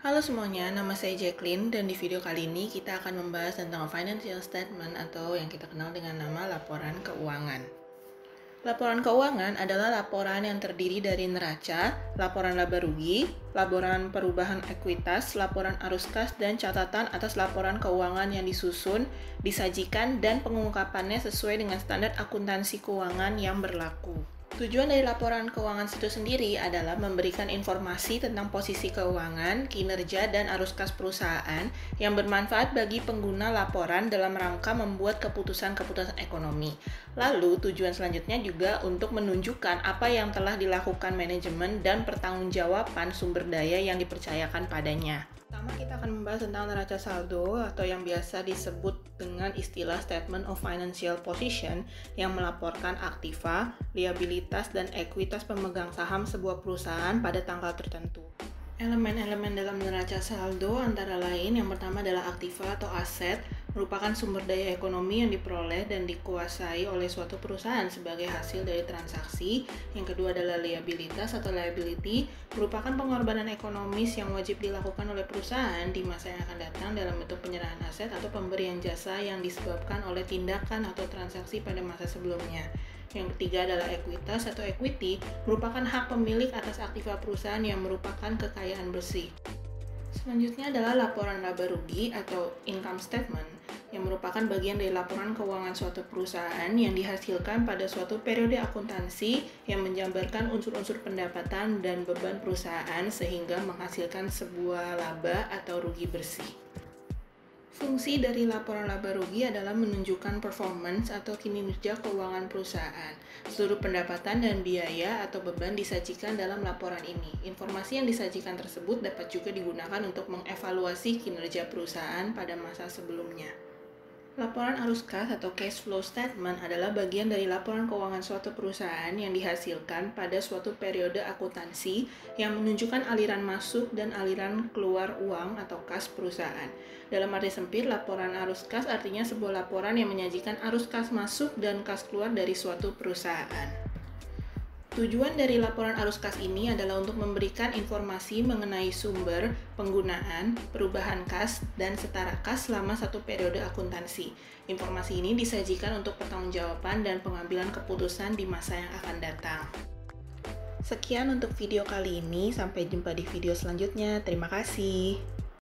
Halo semuanya, nama saya Jacqueline dan di video kali ini kita akan membahas tentang financial statement atau yang kita kenal dengan nama laporan keuangan. Laporan keuangan adalah laporan yang terdiri dari neraca, laporan laba rugi, laporan perubahan ekuitas, laporan arus kas, dan catatan atas laporan keuangan yang disusun, disajikan, dan pengungkapannya sesuai dengan standar akuntansi keuangan yang berlaku. Tujuan dari laporan keuangan itu sendiri adalah memberikan informasi tentang posisi keuangan, kinerja, dan arus kas perusahaan yang bermanfaat bagi pengguna laporan dalam rangka membuat keputusan-keputusan ekonomi. Lalu, tujuan selanjutnya juga untuk menunjukkan apa yang telah dilakukan manajemen dan pertanggungjawaban sumber daya yang dipercayakan padanya. Pertama, kita akan membahas tentang neraca saldo atau yang biasa disebut dengan istilah Statement of Financial Position yang melaporkan aktiva, liabilitas, dan ekuitas pemegang saham sebuah perusahaan pada tanggal tertentu. Elemen-elemen dalam neraca saldo antara lain yang pertama adalah aktiva atau aset, merupakan sumber daya ekonomi yang diperoleh dan dikuasai oleh suatu perusahaan sebagai hasil dari transaksi. Yang kedua adalah liabilitas atau liability, merupakan pengorbanan ekonomis yang wajib dilakukan oleh perusahaan di masa yang akan datang dalam bentuk penyerahan aset atau pemberian jasa yang disebabkan oleh tindakan atau transaksi pada masa sebelumnya. Yang ketiga adalah ekuitas atau equity, merupakan hak pemilik atas aktiva perusahaan yang merupakan kekayaan bersih. Selanjutnya adalah laporan laba rugi atau income statement, yang merupakan bagian dari laporan keuangan suatu perusahaan yang dihasilkan pada suatu periode akuntansi yang menjabarkan unsur-unsur pendapatan dan beban perusahaan sehingga menghasilkan sebuah laba atau rugi bersih. Fungsi dari laporan laba rugi adalah menunjukkan performance atau kinerja keuangan perusahaan. Seluruh pendapatan dan biaya atau beban disajikan dalam laporan ini. Informasi yang disajikan tersebut dapat juga digunakan untuk mengevaluasi kinerja perusahaan pada masa sebelumnya. Laporan arus kas atau cash flow statement adalah bagian dari laporan keuangan suatu perusahaan yang dihasilkan pada suatu periode akuntansi yang menunjukkan aliran masuk dan aliran keluar uang atau kas perusahaan. Dalam arti sempit, laporan arus kas artinya sebuah laporan yang menyajikan arus kas masuk dan kas keluar dari suatu perusahaan. Tujuan dari laporan arus kas ini adalah untuk memberikan informasi mengenai sumber, penggunaan, perubahan kas, dan setara kas selama satu periode akuntansi. Informasi ini disajikan untuk pertanggungjawaban dan pengambilan keputusan di masa yang akan datang. Sekian untuk video kali ini, sampai jumpa di video selanjutnya. Terima kasih.